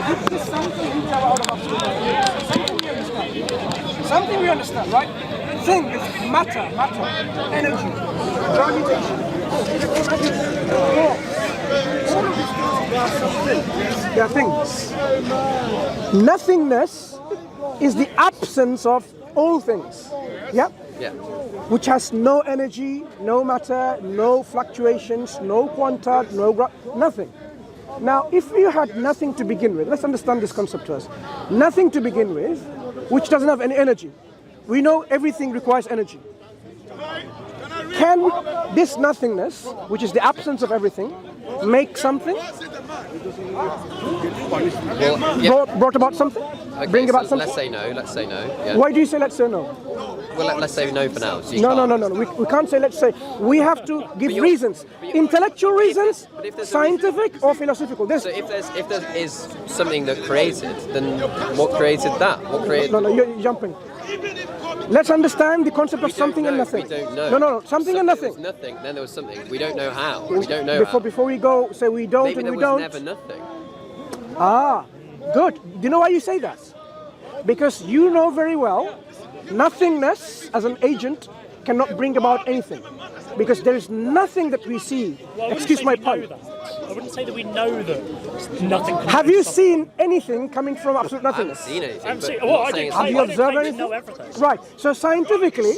This is something we tell out of absolute nothing. Something we understand. Something we understand, right? Thing is matter, energy, gravitation. All of these things, they are things. Nothingness is the absence of all things. Yeah? Yeah. Which has no energy, no matter, no fluctuations, no quanta, nothing. Now, if you had nothing to begin with, let's understand this concept first. Nothing to begin with, which doesn't have any energy. We know everything requires energy. Can this nothingness, which is the absence of everything, make something? Well, yeah. Brought about something? Okay, Bring about so something? let's say no. Yeah. Why do you say let's say no? Well, let's say no for now. So No. We can't say let's say. We have to give reasons. Intellectual reasons, scientific or philosophical. So if there is something that created, then what created that? What created? No, you're jumping. Let's understand the concept of something and nothing. We don't know. No, something and nothing. There was nothing, then there was something. We don't know how. We don't know how. Before we go, say we don't Maybe and there we was don't. never nothing. Ah, good. Do you know why you say that? Because you know very well, nothingness as an agent cannot bring about anything. Because there is nothing that we see. Well, Excuse my pun. I wouldn't say that we know that nothing can Have do you something. seen anything coming from absolute I haven't nothingness? seen anything. I haven't but seen- I'm well, not I saying didn't it's Have you I don't observed claim to anything? know everything. Right. So scientifically,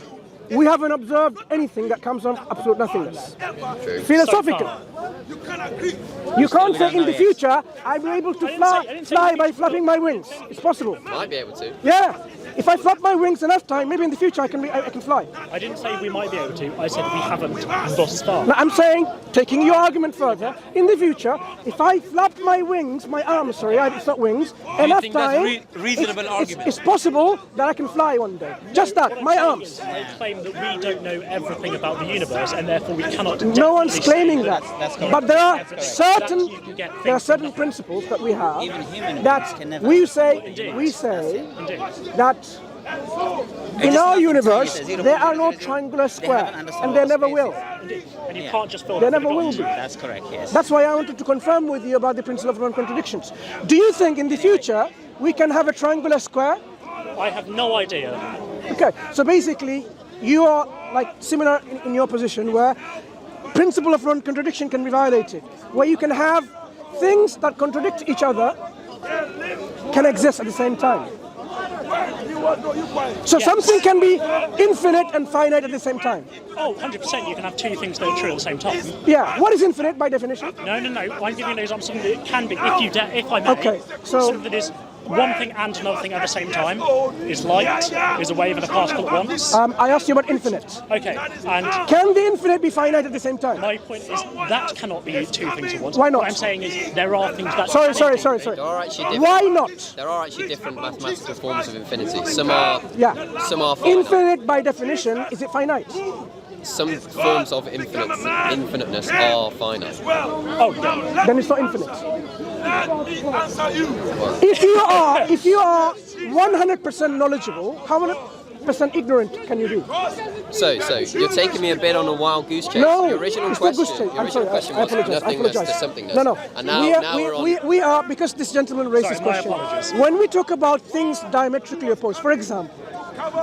we haven't observed anything that comes from absolute nothingness. True. Philosophically, you can't say in the future I'll be able to I didn't say fly in the by future. flapping my wings. It's possible. Might be able to. Yeah. If I flap my wings enough time, maybe in the future I can fly. I didn't say we might be able to. I said we haven't thus far. Now I'm saying, taking your argument further, in the future, if I flap my wings, my arms, sorry, it's not wings, enough think that's time, reasonable argument? it's possible that I can fly one day. Just that, my arms. I claim that we don't know everything about the universe, and therefore we cannot. No one's definitely claiming say that. That's correct. But there are That you can get things from nothing. principles that we have Even human that beings can never- we say Indeed. that in our universe there are no triangular square, and there never will. Indeed. And you can't just fill There it never with will dots. be. That's correct, yes. That's why I wanted to confirm with you about the principle of non-contradictions. Do you think in the future we can have a triangular square? I have no idea. Okay, so basically you are like similar in your position where principle of non-contradiction can be violated, where you can have things that contradict each other can exist at the same time. So something can be infinite and finite at the same time. Oh, 100%. You can have two things that are true at the same time. Yeah, what is infinite by definition? No. I'm giving you an example of something that can be, if I may. Okay, so- something that is one thing and another thing at the same time is light, is a wave and a particle at once. I asked you about infinite. Okay, and Can the infinite be finite at the same time? my point is that cannot be two things at once. Why not? What I'm saying is there are things that. Sorry. There are actually different. Why not? There are actually different mathematical forms of infinity. Some are. Yeah. Some are finite. Infinite by definition, is it finite? Some forms of infiniteness are finite. Oh, yeah. Then it's not infinite. If you are 100% knowledgeable, how many percent ignorant can you be? So you're taking me a bit on a wild goose chase. No, Your original it's not question. goose chase. Your I'm sorry, original question I was apologize. nothingness to I apologize. somethingness. No. And now we're on. We are, because this gentleman raised this Sorry, my question. apologies. When we talk about things diametrically opposed, for example,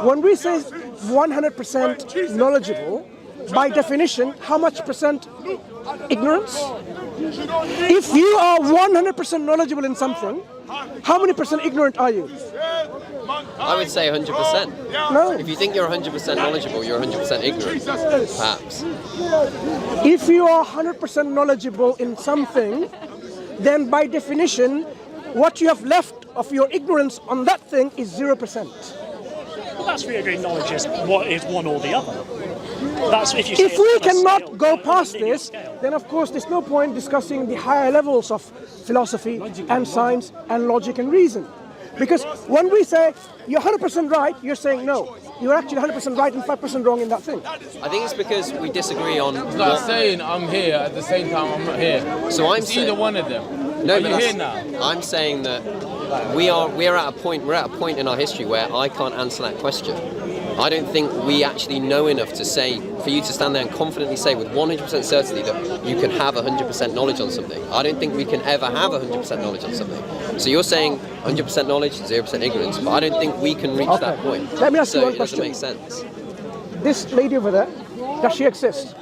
when we say 100% knowledgeable, by definition, how much percent ignorance? If you are 100% knowledgeable in something, how many percent ignorant are you? I would say 100%. No. If you think you're 100% knowledgeable, you're 100% ignorant. Perhaps. If you are 100% knowledgeable in something, then by definition, what you have left of your ignorance on that thing is 0%. Well, that's really knowledge is what is one or the other. That's if you. say If it's we on a cannot scale, go on a past linear this, scale. then of course there's no point discussing the higher levels of philosophy and science and logic and reason. Because when we say you're 100% right, you're saying no. You're actually 100% right and 5% wrong in that thing. I think it's because we disagree on. It's like saying I'm here at the same time I'm not here. So I'm It's saying. either one of them. No, Are but you that's- here now? I'm saying that we're at a point in our history where I can't answer that question. I don't think we actually know enough to say, for you to stand there and confidently say with 100% certainty that you can have 100% knowledge on something. I don't think we can ever have 100% knowledge on something. So you're saying 100% knowledge, 0% ignorance, but I don't think we can reach that point. Let me ask you so one it doesn't question. make sense. This lady over there, does she exist?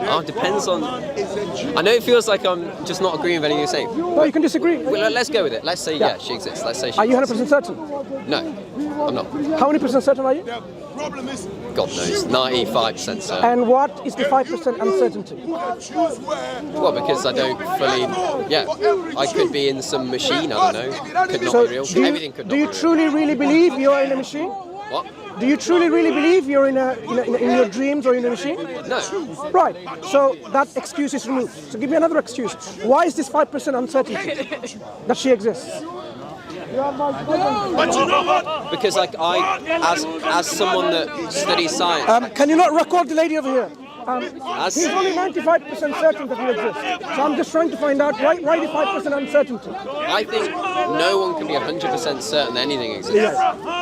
Oh, it depends on... I know it feels like I'm just not agreeing with anything you're saying. No, you can disagree. Well, let's go with it. Let's say, yeah, she exists. Let's say she Are you exists. 100% certain? No, I'm not. How many percent certain are you? God knows. 95% certain. And what is the 5% uncertainty? Well, because I don't fully... Yeah, I could be in some machine, I don't know. Could not be real. Everything could not do be you real. truly really believe you're in a machine? What? Do you truly really believe you're in your dreams or in a machine? No. Right. So that excuse is removed. So give me another excuse. Why is this 5% uncertainty that she exists? Because like as someone that studies science... Can you not record the lady over here? as, He's only 95% certain that you exist. So I'm just trying to find out why the 5% uncertainty. I think no one can be 100% certain that anything exists. Yes.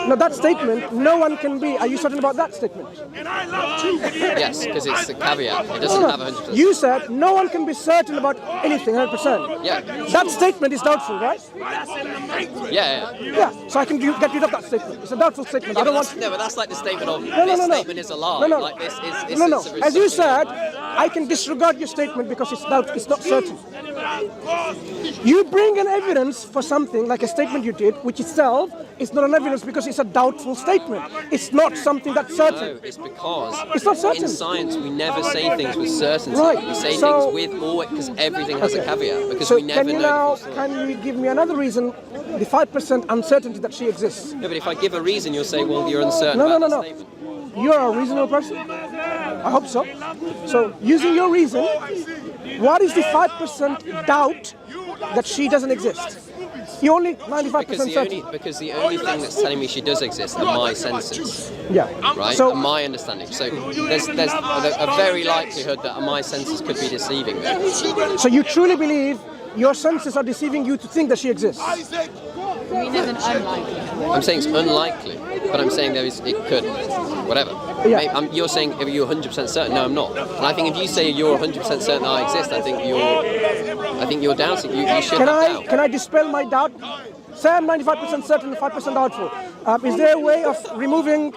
Now that statement, no one can be. Are you certain about that statement? Yes, because it's a caveat. It doesn't have 100%. You said no one can be certain about anything 100%. Yeah. That statement is doubtful, right? Yeah. Yeah. So I can get rid of that statement. It's a doubtful statement. I don't want. No, but that's like the statement of No. this statement is a lie. No. Like this is No. As you said, I can disregard your statement because it's not certain. You bring an evidence for something like a statement you did, which itself is not an evidence because it's a doubtful statement. It's not something that's certain. No, it's because It's not certain. in science we never say things with certainty. Right. We say So- things with or because everything has a caveat. Because So we never know. can you give me another reason, the 5% uncertainty that she exists? No, but if I give a reason, you'll say, well, you're uncertain No. about the statement. You're a reasonable person. I hope so. So using your reason, what is the 5% doubt that she doesn't exist? You're only 95% certain. Because the only thing that's telling me she does exist are my senses, Yeah. right? So and my understanding. So there's a very likelihood that my senses could be deceiving me. So you truly believe your senses are deceiving you to think that she exists? I'm saying it's unlikely, but I'm saying it could, whatever. Yeah. Maybe, you're saying if you're 100% certain. No, I'm not. And I think if you say you're 100% certain that I exist, I think you're doubting. You should have doubt. Can I dispel my doubt? Say I'm 95% certain and 5% doubtful. Is there a way of removing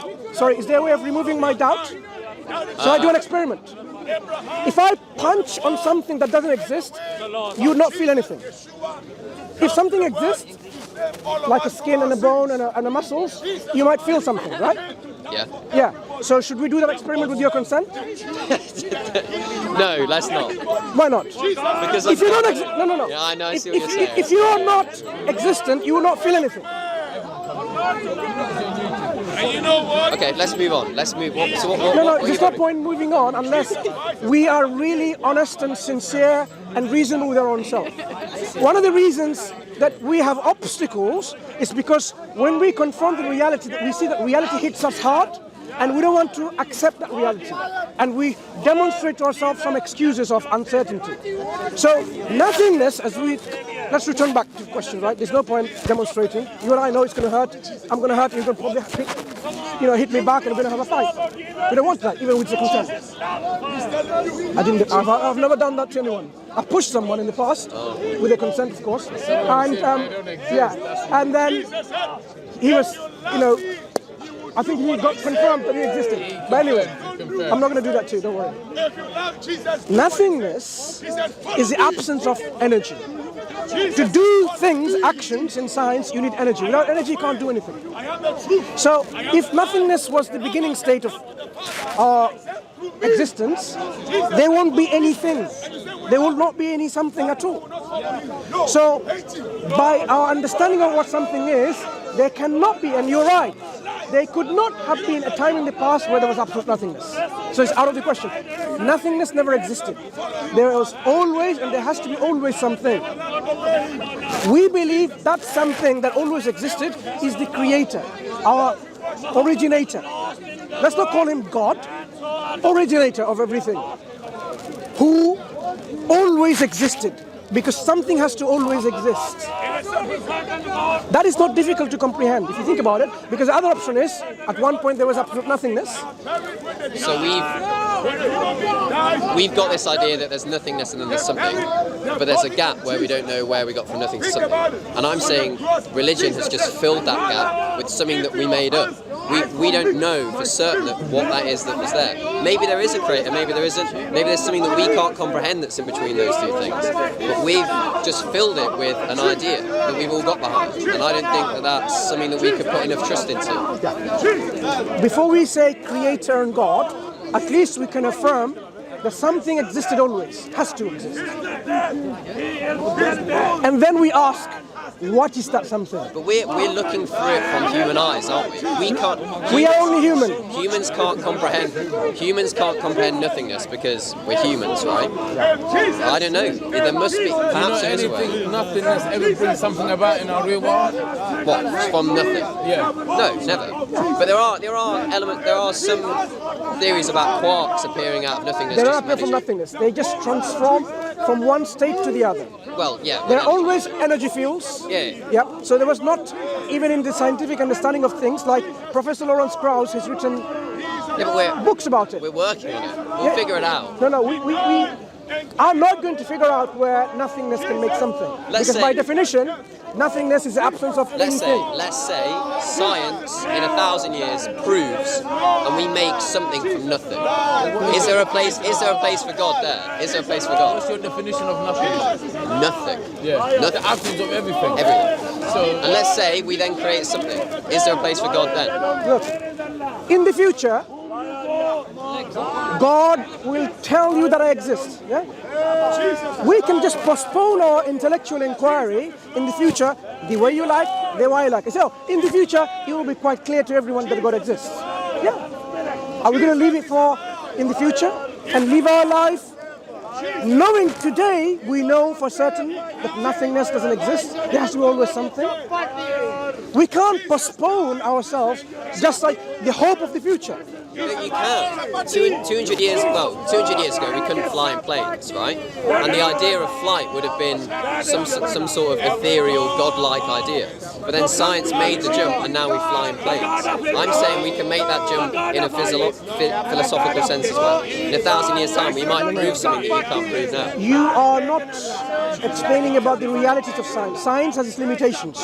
my doubt? So I do an experiment. If I punch on something that doesn't exist, you would not feel anything. If something exists, like a skin and a bone and a muscles, you might feel something, right? Yeah. Yeah. So should we do that experiment with your consent? No, let's not. Why not? Because If you don't no. Yeah, I know. I see what you're saying. If you are not existent, you will not feel anything. Okay, let's move on. Let's move. So what No, are there's you no doing? point moving on unless we are really honest and sincere and reasonable with our own self. One of the reasons that we have obstacles is because when we confront the reality, that we see that reality hits us hard, and we don't want to accept that reality, and we demonstrate to ourselves some excuses of uncertainty. So nothingness, let's return back to the question, right? There's no point demonstrating. You and I know it's going to hurt. I'm going to hurt you. You're going to probably hit me back, and we're going to have a fight. We don't want that, even with the consent. I've never done that to anyone. I've pushed someone in the past with their consent, of course, and and then he was, I think he got confirmed that he existed. But anyway, I'm not going to do that too, don't worry. Nothingness is the absence of energy. To do things, actions in science, you need energy. Without energy, you can't do anything. So if nothingness was the beginning state of our existence, there won't be anything. There will not be any something at all. So by our understanding of what something is, there cannot be, and you're right, there could not have been a time in the past where there was absolute nothingness. So it's out of the question. Nothingness never existed. There was always, and there has to be always something. We believe that something that always existed is the creator, our originator. Let's not call him God, originator of everything, who always existed, because something has to always exist. That is not difficult to comprehend if you think about it, because the other option is, at one point there was absolute nothingness. So we've got this idea that there's nothingness and then there's something, but there's a gap where we don't know where we got from nothing to something. And I'm saying religion has just filled that gap with something that we made up. We don't know for certain that what that is that was there. Maybe there is a creator, maybe there isn't. Maybe there's something that we can't comprehend that's in between those two things. But we've just filled it with an idea that we've all got behind. And I don't think that that's something that we could put enough trust into. Yeah. Before we say creator and God, at least we can affirm that something existed always, has to exist. And then we ask, what is that something? But we're looking through it from human eyes, aren't we? We are only human. Humans can't comprehend nothingness because we're humans, right? I don't know. There must be. Perhaps there is a way. Nothingness ever brings something about in our real world? What? From nothing? Yeah. No, never. But there are some theories about quarks appearing out of nothingness. They don't appear from nothingness. They just transform from one state to the other. Well, yeah. There are always energy fields. Yeah. Yep. So there was not, even in the scientific understanding of things, like Professor Lawrence Krauss has written books about it. We're working on it. We'll figure it out. No, we are not going to figure out where nothingness can make something. Because by definition, nothingness is the absence of anything. Let's say science in 1,000 years proves and we make something from nothing. Is there a place for God there? Is there a place for God? What's your definition of nothingness? Nothing. Yeah. Nothing. The absence of everything. Everything. So, and let's say we then create something. Is there a place for God then? Look, in the future, God will tell you that I exist. Yeah? We can just postpone our intellectual inquiry in the future the way you like, the way I like. So in the future, it will be quite clear to everyone that God exists. Yeah. Are we going to leave it for in the future and live our life knowing today we know for certain that nothingness doesn't exist? There has to be always something. We can't postpone ourselves just like the hope of the future. You can. 200 years ago, we couldn't fly in planes, right? And the idea of flight would have been some sort of ethereal, godlike idea. But then science made the jump, and now we fly in planes. I'm saying we can make that jump in a philosophical sense as well. In 1,000 years' time, we might prove something that you can't prove now. You are not explaining about the realities of science. Science has its limitations,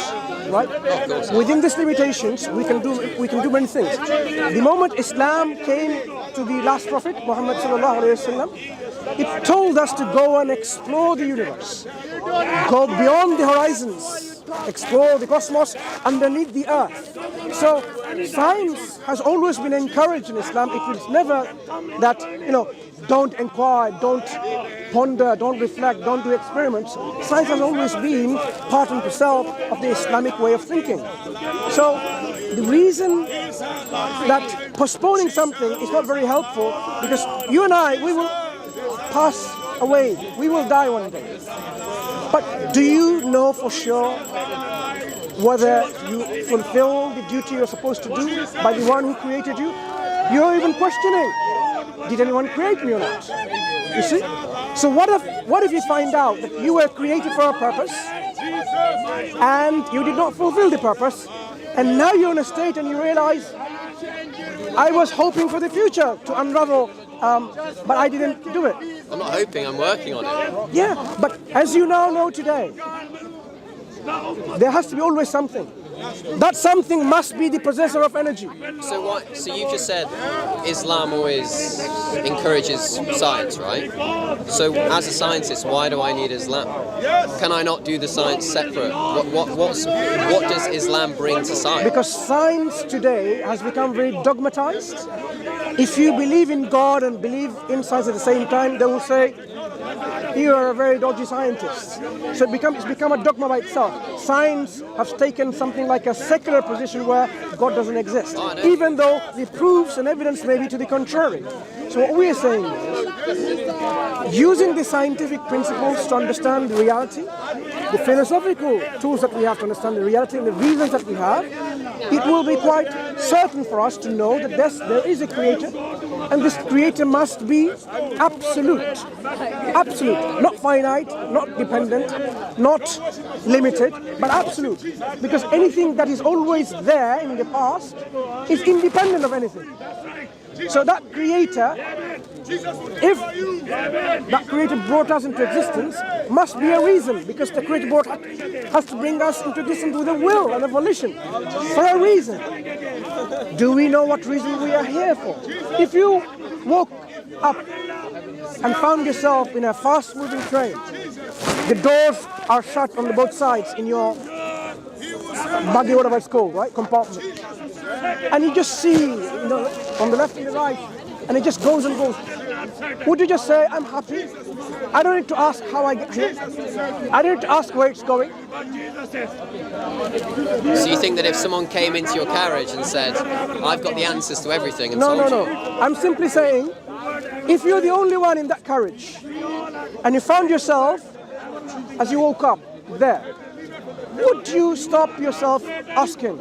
right? Of course. Within these limitations, we can do many things. The moment Islam came to the last prophet, Muhammad sallallahu alaihi wasallam, it told us to go and explore the universe, go beyond the horizons, explore the cosmos underneath the earth. So science has always been encouraged in Islam. It was never that, don't inquire, don't ponder, don't reflect, don't do experiments. Science has always been part and parcel of the Islamic way of thinking. So the reason that postponing something is not very helpful, because you and I, we will pass away, we will die one day. But do you know for sure whether you fulfill the duty you're supposed to do by the one who created you? You're even questioning, did anyone create me or not? You see? So what if you find out that you were created for a purpose and you did not fulfill the purpose, and now you're in a state and you realize, I was hoping for the future to unravel, but I didn't do it. I'm not hoping, I'm working on it. Yeah, but as you now know today, there has to be always something. That something must be the possessor of energy. So you've just said Islam always encourages science, right? So as a scientist, why do I need Islam? Can I not do the science separate? What does Islam bring to science? Because science today has become very dogmatized. If you believe in God and believe in science at the same time, they will say, you are a very dodgy scientist. So it's become a dogma by itself. Science has taken something like a secular position where God doesn't exist, even though the proofs and evidence may be to the contrary. So what we are saying is, using the scientific principles to understand the reality, the philosophical tools that we have to understand the reality and the reasons that we have, it will be quite certain for us to know that there is a creator, and this creator must be absolute. Absolute. Not finite, not dependent, not limited, but absolute. Because anything that is always there in the past is independent of anything. So that creator, if that creator brought us into existence, must be a reason, because the creator has to bring us into existence with a will and a volition, for a reason. Do we know what reason we are here for? If you woke up and found yourself in a fast-moving train, the doors are shut on both sides in your buggy, whatever it's called, right, compartment, and you just see, on the left and the right, and it just goes and goes, would you just say, I'm happy? I don't need to ask how I get here. I don't need to ask where it's going. So you think that if someone came into your carriage and said, I've got the answers to everything, and told No. I'm simply saying, if you're the only one in that carriage, and you found yourself, as you woke up, there, would you stop yourself asking,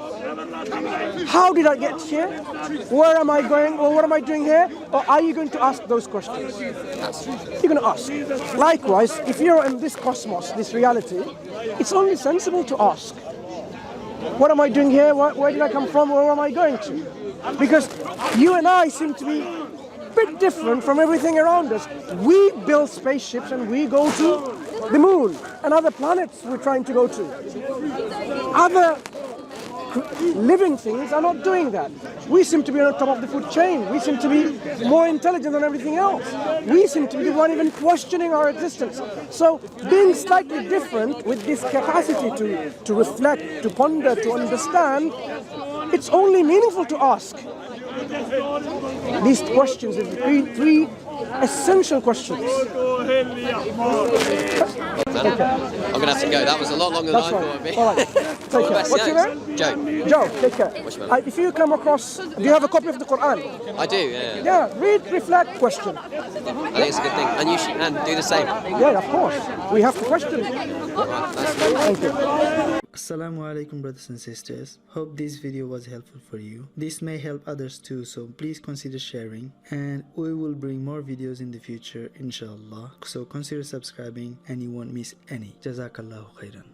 how did I get here? Where am I going? Or what am I doing here? Or are you going to ask those questions? You're going to ask. Likewise, if you're in this cosmos, this reality, it's only sensible to ask, what am I doing here? Where did I come from? Where am I going to? Because you and I seem to be a bit different from everything around us. We build spaceships and we go to the moon and other planets we're trying to go to. Other living things are not doing that. We seem to be on the top of the food chain. We seem to be more intelligent than everything else. We seem to be the one even questioning our existence. So being slightly different with this capacity to reflect, to ponder, to understand, it's only meaningful to ask these questions, three essential questions. I'm going to have to go. That was a lot longer than I thought it would be. All right. Take care. What's your name? Joe. Joe, take care. If you come across, do you have a copy of the Quran? I do, yeah. Yeah, read, reflect, question. I think it's a good thing. And you should do the same. Yeah, of course. We have to question. Thank you. Assalamu alaikum, brothers and sisters. Hope this video was helpful for you. This may help others too, so please consider sharing, and we will bring more videos in the future, inshallah. So consider subscribing and you won't miss any. Jazakallahu khairan.